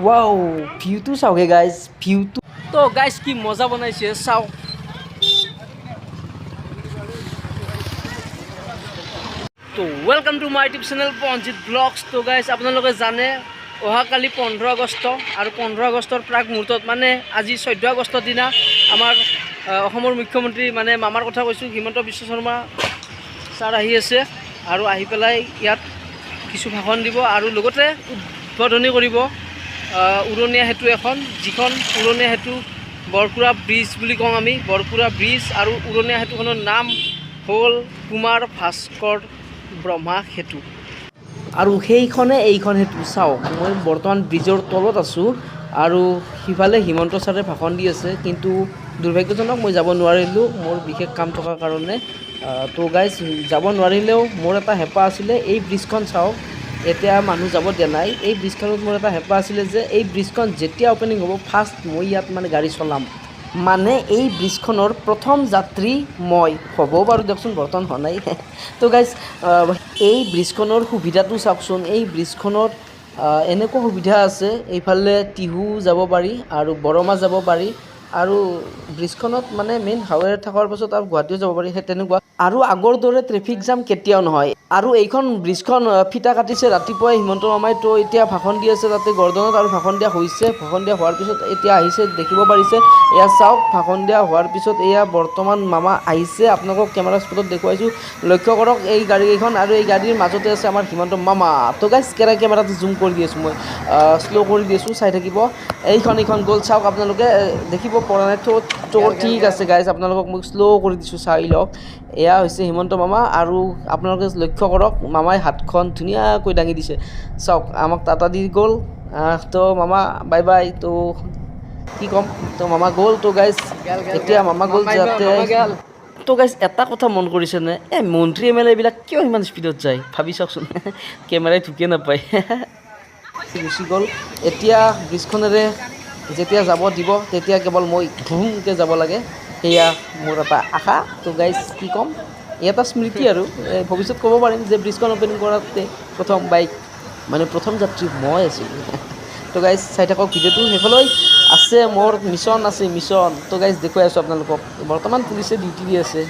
wow ভিউটো চাওকে guys ভিউটো তো guys কি মজা বনাইছে চাও তো welcome to my YouTube channel পঞ্জিত ব্লগছ তো গাইজ আপোনালোকে জানে অহাকালি 15 আগষ্ট আৰু 15 আগষ্টৰ প্ৰাক মুহূৰ্তত মানে আজি 14 আগষ্টৰ দিনা আমাৰ অসমৰ মুখ্যমন্ত্ৰী মানে মামাৰ কথা কৈছোঁ হিমন্ত বিশ্ব শৰ্মা ছাৰ আহি আছে আৰু আহি পেলাই ইয়াত কিছু ভাষণ দিব আৰু লগতে উদ্বোধনী কৰিব উৰণীয়া সেতু এখন যিখন উৰণীয়া সেতু বৰকুৰা ব্ৰিজ বুলি কওঁ আমি বৰকুৰা ব্ৰিজ আৰু উৰণীয়া সেতুখনৰ নাম হ'ল কুমাৰ ভাস্কৰ ব্ৰহ্মা সেতু আৰু সেইখনে এইখন সেতু চাওক মই বৰ্তমান ব্ৰিজৰ তলত আছোঁ আৰু সিফালে হিমন্ত ছাৰে ভাষণ দি আছে কিন্তু দুৰ্ভাগ্যজনক মই যাব নোৱাৰিলোঁ মোৰ বিশেষ কাম থকাৰ কাৰণে তো গাইজ যাব নোৱাৰিলেও মোৰ এটা হেঁপাহ আছিলে এই ব্ৰিজখন চাওক এতিয়া মানুহ যাব দিয়া নাই এই ব্ৰিজখনত মোৰ এটা হেঁপাহ আছিলে যে এই ব্ৰিজখন যেতিয়া অ'পেনিং হ'ব ফাৰ্ষ্ট মই ইয়াত মানে গাড়ী চলাম মানে এই ব্ৰিজখনৰ প্ৰথম যাত্ৰী মই হ'বও বাৰু দিয়কচোন বৰ্তমান হোৱা নাই তো গাইজ এই ব্ৰিজখনৰ সুবিধাটো চাওকচোন এই ব্ৰিজখনত এনেকুৱা সুবিধা আছে এইফালে টিহু যাব পাৰি আৰু বৰমা যাব পাৰি আৰু ব্ৰিজখনত মানে মেইন হাইৱে থকাৰ পাছত আৰু গুৱাহাটীও যাব পাৰি সেই তেনেকুৱা আৰু আগৰ দৰে ট্ৰেফিক জাম কেতিয়াও নহয় আৰু এইখন ব্ৰিজখন ফিটা কাটিছে ৰাতিপুৱাই হিমন্ত মামাই তো এতিয়া ভাষণ দি আছে তাতে গৰ্ডনত আৰু ভাষণ দিয়া হৈছে ভাষণ দিয়া হোৱাৰ পিছত এতিয়া আহিছে দেখিব পাৰিছে এয়া চাওক ভাষণ দিয়া হোৱাৰ পিছত এয়া বৰ্তমান মামা আহিছে আপোনালোকক কেমেৰা স্পটত দেখুৱাইছোঁ লক্ষ্য কৰক এই গাড়ীকেইখন আৰু এই গাড়ীৰ মাজতে আছে আমাৰ হিমন্ত মামা তো গাইজ কেমেৰাটো জুম কৰি দি আছোঁ মই শ্ল' কৰি দি আছোঁ চাই থাকিব এইখন গ'ল চাওক আপোনালোকে দেখিব পৰা নাই তো ঠিক আছে গাইজ আপোনালোকক মই শ্ল' কৰি দিছোঁ চাই লওক এয়া হৈছে হিমন্ত মামা আৰু আপোনালোকে লক্ষ্য কৰক মামাই হাতখন ধুনীয়াকৈ দাঙি দিছে চাওক আমাক টাটা দি গ'ল তো মামা বাই বাই তো কি ক'ম তো মামা গ'ল তো গাইজ এতিয়া মামা গ'ল যাতে তো গাইজ এটা কথা মন কৰিছেনে এই মন্ত্ৰী MLA এইবিলাক কিয় ইমান স্পীডত যায় ভাবি চাওকচোন কেমেৰাই ঢুকিয়ে নাপায় গুচি গ'ল এতিয়া ব্ৰিজখনেৰে যেতিয়া যাব দিব তেতিয়া কেৱল মই ধুমকৈ যাব লাগে সেয়া মোৰ এটা আশা তো গাইজ কি ক'ম এটা স্মৃতি আৰু ভৱিষ্যত ক'ব পাৰিম যে ব্ৰিজখন অ'পেনিং কৰাতে প্ৰথম বাইক মানে প্ৰথম যাত্ৰী মই আছিলোঁ তো গাইজ চাই থাকক ভিডিঅ'টো সেইফালে আছে মোৰ মিছন আছে মিছন তো গাইজ দেখুৱাই আছোঁ আপোনালোকক বৰ্তমান পুলিচে ডিউটি দি আছে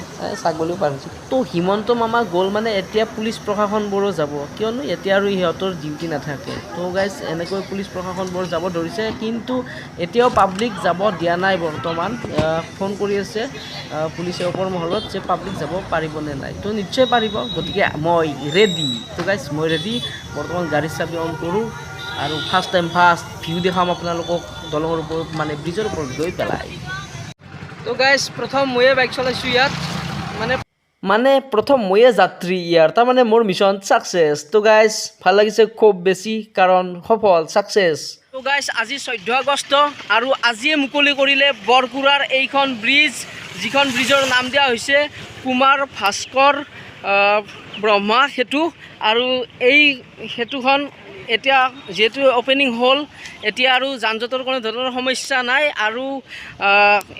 ছাগলীও পাৰিছোঁ তো হিমন্ত মামা গ'ল মানে এতিয়া পুলিচ প্ৰশাসনবোৰো যাব কিয়নো এতিয়া আৰু সিহঁতৰ ডিউটি নাথাকে তো গাইজ এনেকৈ পুলিচ প্ৰশাসনবোৰ যাব ধৰিছে কিন্তু এতিয়াও পাব্লিক যাব দিয়া নাই বৰ্তমান ফোন কৰি আছে পুলিচে ওপৰ মহলত যে পাব্লিক যাব পাৰিবনে নাই তো নিশ্চয় পাৰিব গতিকে মই ৰেডি তো গাইজ মই ৰেডি বৰ্তমান গাড়ীৰ চাবি অন কৰোঁ আৰু ফাৰ্ষ্ট ভিউ দেখাম আপোনালোকক দলঙৰ ওপৰত মানে ব্ৰিজৰ ওপৰত গৈ পেলাই তো গাইজ প্ৰথম ময়ে বাইক চলাইছোঁ ইয়াত মানে প্ৰথম ময়ে যাত্ৰী ইয়াৰ তাৰমানে মোৰ মিছন ছাকচেছ তো গাইজ ভাল লাগিছে খুব বেছি কাৰণ সফল ছাকচেছ তো গাইজ আজি 14 আগষ্ট আৰু আজিয়ে মুকলি কৰিলে বৰকুৰাৰ এইখন ব্ৰিজ যিখন ব্ৰিজৰ নাম দিয়া হৈছে কুমাৰ ভাস্কৰ ব্ৰহ্মা সেতু আৰু এই সেতুখন এতিয়া যিহেতু অ'পেনিং হ'ল এতিয়া আৰু যান জঁটৰ কোনো ধৰণৰ সমস্যা নাই আৰু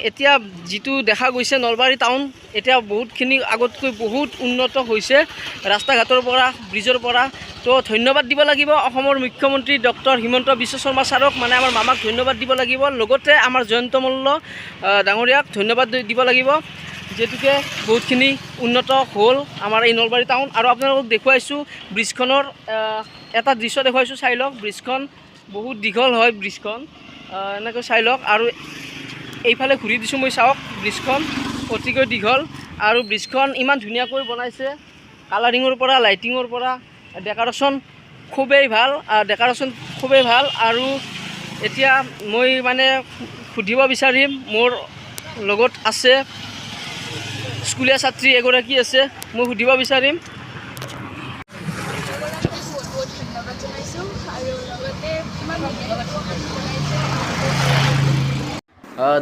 এতিয়া যিটো দেখা গৈছে নলবাৰী টাউন এতিয়া বহুতখিনি আগতকৈ বহুত উন্নত হৈছে ৰাস্তা ঘাটৰ পৰা ব্ৰিজৰ পৰা তো ধন্যবাদ দিব লাগিব অসমৰ মুখ্যমন্ত্ৰী ডক্টৰ হিমন্ত বিশ্ব শৰ্মা ছাৰক মানে আমাৰ মামাক ধন্যবাদ দিব লাগিব লগতে আমাৰ জয়ন্ত মল্ল ডাঙৰীয়াক ধন্যবাদ দিব লাগিব যিহেতুকে বহুতখিনি উন্নত হ'ল আমাৰ এই নলবাৰী টাউন আৰু আপোনালোকক দেখুৱাইছোঁ ব্ৰিজখনৰ এটা দৃশ্য দেখুৱাইছোঁ চাই লওক ব্ৰিজখন বহুত দীঘল হয় ব্ৰিজখন এনেকৈ চাই লওক আৰু এইফালে ঘূৰি দিছোঁ মই চাওক ব্ৰিজখন অতিকৈ দীঘল আৰু ব্ৰিজখন ইমান ধুনীয়াকৈ বনাইছে কালাৰিঙৰ পৰা লাইটিঙৰ পৰা ডেক'ৰেশ্যন খুবেই ভাল আৰু এতিয়া মই মানে সুধিব বিচাৰিম মোৰ লগত আছে স্কুলীয়া ছাত্ৰী এগৰাকী আছে মই সুধিব বিচাৰিম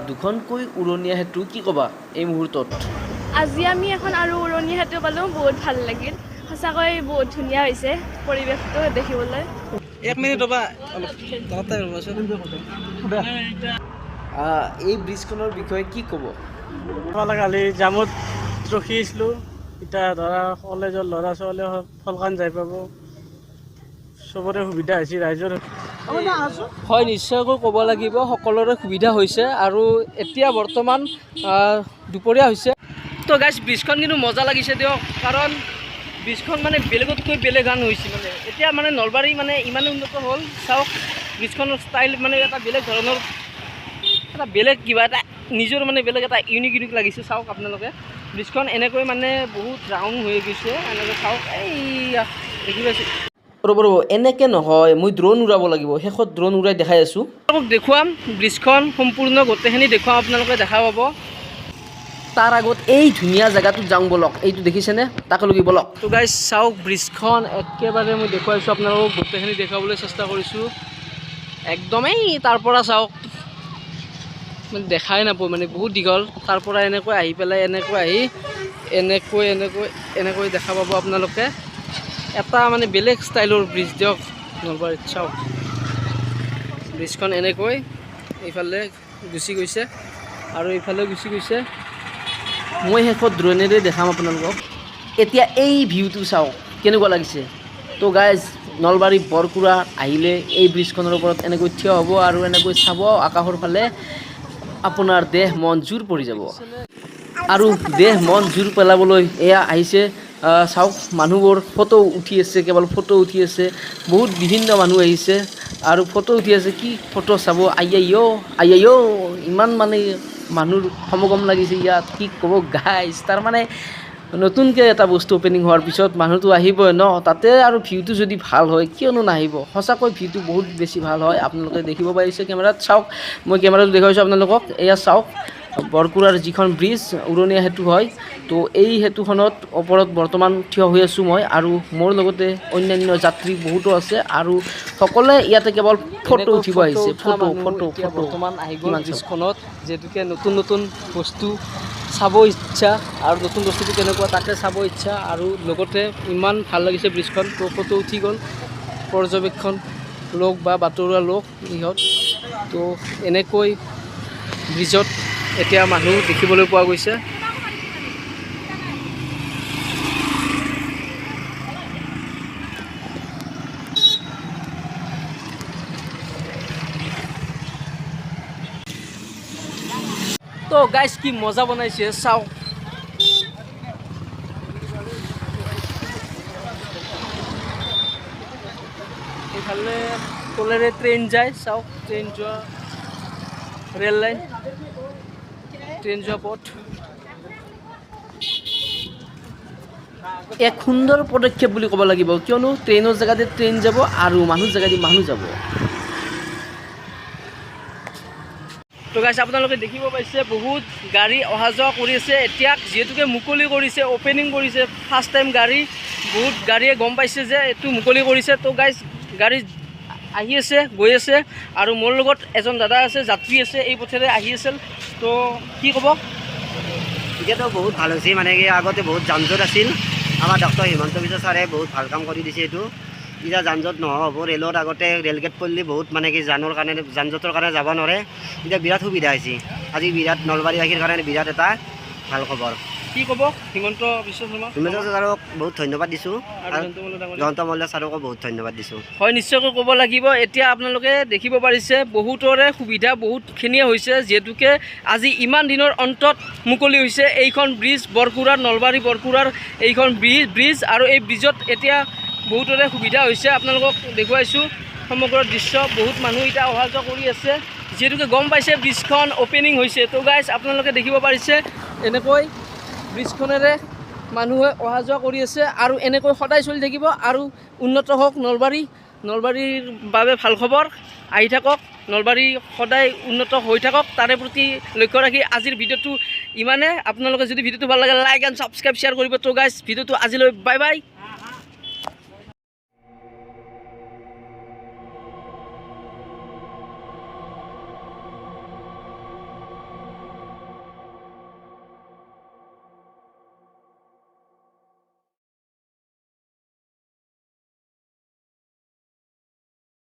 দুখনকৈ উৰণীয়া সেতু কি ক'বা এই মুহূৰ্তত আজি আমি এখন আৰু উৰণীয়া সেতু পালোঁ বহুত ভাল লাগিল সঁচাকৈ বহুত ধুনীয়া হৈছে পৰিৱেশটো দেখিবলৈ এক মিনিট ৰ'বা এই ব্ৰিজখনৰ বিষয়ে কি ক'ব কালি জামত ৰখিছিলোঁ এতিয়া ধৰা কলেজৰ ল'ৰা ছোৱালীয়ে ফলকান যাই পাব চবৰে সুবিধা হৈছে ৰাইজৰ হয় নিশ্চয়কৈ ক'ব লাগিব সকলোৰে সুবিধা হৈছে আৰু এতিয়া বৰ্তমান দুপৰীয়া হৈছে তো গাইজ ব্ৰিজখন কিন্তু মজা লাগিছে দিয়ক কাৰণ ব্ৰিজখন মানে বেলেগতকৈ বেলেগ গান হৈছে মানে এতিয়া মানে নলবাৰী মানে ইমানে উন্নত হ'ল চাওক ব্ৰিজখনৰ ষ্টাইল মানে এটা বেলেগ ধৰণৰ এটা বেলেগ কিবা এটা নিজৰ মানে বেলেগ এটা ইউনিক লাগিছে চাওক আপোনালোকে ব্ৰিজখন এনেকৈ মানে বহুত ৰাউণ্ড হৈ গৈছে এনেকৈ চাওক এই দেখি পাইছোঁ ৰ'ব এনেকৈ নহয় মই ড্ৰোন উৰাব লাগিব শেষত ড্ৰোন উৰাই দেখাই আছোঁ আপোনালোকক দেখুৱাম ব্ৰিজখন সম্পূৰ্ণ গোটেইখিনি দেখুৱাম আপোনালোকে দেখা পাব তাৰ আগত এই ধুনীয়া জেগাটোত যাওঁ বলক এইটো দেখিছেনে তাকে লগি বলক তো গাইজ চাওক ব্ৰিজখন একেবাৰে মই দেখুৱাইছোঁ আপোনালোকক গোটেইখিনি দেখুৱাবলৈ চেষ্টা কৰিছোঁ একদমেই তাৰ পৰা চাওক মানে দেখাই নাপাওঁ মানে বহুত দীঘল তাৰ পৰা এনেকৈ আহি পেলাই এনেকৈ আহি এনেকৈ দেখা পাব আপোনালোকে এটা মানে বেলেগ ষ্টাইলৰ ব্ৰিজ দিয়ক নলবাৰীত চাওক ব্ৰিজখন এনেকৈ এইফালে গুচি গৈছে আৰু এইফালে গুচি গৈছে মই শেষত ড্ৰোনেৰে দেখাম আপোনালোকক এতিয়া এই ভিউটো চাওক কেনেকুৱা লাগিছে তো গাইজ নলবাৰী বৰকুৰা আহিলে এই ব্ৰিজখনৰ ওপৰত এনেকৈ থিয় হ'ব আৰু এনেকৈ চাব আকাশৰ ফালে আপোনাৰ দেহ মন জোৰ পৰি যাব আৰু দেহ মন জোৰ পেলাবলৈ এয়া আহিছে চাওক মানুহবোৰ ফটো উঠি আছে কেৱল ফটো উঠি আছে বহুত বিভিন্ন মানুহ আহিছে আৰু ফটো উঠি আছে কি ফটো চাব আইয়াইও ইমান মানে মানুহৰ সমাগম লাগিছে ইয়াত কি ক'ব গাইজ তাৰমানে নতুনকৈ এটা বস্তু অ'পেনিং হোৱাৰ পিছত মানুহটো আহিবই ন তাতে আৰু ভিউটো যদি ভাল হয় কিয়নো নাহিব সঁচাকৈ ভিউটো বহুত বেছি ভাল হয় আপোনালোকে দেখিব পাৰিছে কেমেৰাত চাওক মই কেমেৰাটো দেখুৱাইছোঁ আপোনালোকক এয়া চাওক বৰকুৰাৰ যিখন ব্ৰিজ উৰণীয়া সেতু হয় তো এই সেতুখনত ওপৰত বৰ্তমান থিয় হৈ আছোঁ মই আৰু মোৰ লগতে অন্যান্য যাত্ৰী বহুতো আছে আৰু সকলোৱে ইয়াতে কেৱল ফটো উঠিব আহিছে ফটো বৰ্তমান আহি গ'ল ব্ৰিজখনত যিহেতুকে নতুন বস্তু চাব ইচ্ছা আৰু নতুন বস্তুটো কেনেকুৱা তাকে চাব ইচ্ছা আৰু লগতে ইমান ভাল লাগিছে ব্ৰিজখন তো ফটো উঠি গ'ল পৰ্যবেক্ষণ লোক বা বাতৰুৱা লোক ইহঁত তো এনেকৈ ব্ৰিজত এতিয়া মানুহ দেখিবলৈ পোৱা গৈছে তো গাইজ কি মজা বনাইছে চাওক এইফালে তলেৰে ট্ৰেইন যায় চাওক ট্ৰেইন যোৱা ৰেল লাইন ট্ৰেইন যোৱা পথ এক সুন্দৰ পদক্ষেপ বুলি ক'ব লাগিব কিয়নো ট্ৰেইনৰ জেগাতে ট্ৰেইন যাব আৰু মানুহ জেগাতে মানুহ যাব তো গাইজ আপোনালোকে দেখিব পাইছে বহুত গাড়ী অহা যোৱা কৰি আছে এতিয়া যিহেতুকে মুকলি কৰিছে অ'পেনিং কৰিছে ফাৰ্ষ্ট টাইম গাড়ী বহুত গাড়ীয়ে গম পাইছে যে এইটো মুকলি কৰিছে তো গাইজ গাড়ী আহি আছে গৈ আছে আৰু মোৰ লগত এজন দাদা আছে যাত্ৰী আছে এই পথেৰে আহি আছিল তো কি ক'ব এতিয়াতো বহুত ভাল হৈছে মানে কি আগতে বহুত যান জঁট আছিল আমাৰ ডক্টৰ হিমন্ত বিশ্ব ছাৰে বহুত ভাল কাম কৰি দিছে এইটো এতিয়া যান জঁট নহ'ব ৰেলত আগতে ৰেলগেট পল্লি বহুত মানে কি যান জঁটৰ কাৰণে যাব নোৱাৰে এতিয়া বিৰাট সুবিধা হৈছে আজি বিৰাট নলবাৰীবাসীৰ কাৰণে বিৰাট এটা ভাল খবৰ কি ক'ব হিমন্ত বিশ্ব শৰ্মা হিমন্ত ছাৰক বহুত ধন্যবাদ দিছোঁ আৰু জয়ন্ত মল্ল ছাৰকো বহুত ধন্যবাদ দিছোঁ হয় নিশ্চয়কৈ ক'ব লাগিব এতিয়া আপোনালোকে দেখিব পাৰিছে বহুতৰে সুবিধা বহুতখিনিয়ে হৈছে যিহেতুকে আজি ইমান দিনৰ অন্তত মুকলি হৈছে এইখন ব্ৰিজ বৰকুৰাৰ নলবাৰী বৰকুৰাৰ এইখন ব্ৰিজ আৰু এই ব্ৰিজত এতিয়া বহুতৰে সুবিধা হৈছে আপোনালোকক দেখুৱাইছোঁ সমগ্ৰ দৃশ্য বহুত মানুহ এতিয়া অহা যোৱা কৰি আছে যিহেতুকে গম পাইছে ব্ৰিজখন অ'পেনিং হৈছে তো গাইজ আপোনালোকে দেখিব পাৰিছে এনেকৈ ব্ৰিজখনেৰে মানুহে অহা যোৱা কৰি আছে আৰু এনেকৈ সদায় চলি থাকিব আৰু উন্নত হওক নলবাৰীৰ বাবে ভাল খবৰ আহি থাকক নলবাৰী সদায় উন্নত হৈ থাকক তাৰে প্ৰতি লক্ষ্য ৰাখি আজিৰ ভিডিঅ'টো ইমানে আপোনালোকে যদি ভিডিঅ'টো ভাল লাগে লাইক এণ্ড ছাবস্ক্ৰাইব শ্বেয়াৰ কৰিব তো গাইজ ভিডিঅ'টো আজিলৈ বাই বাই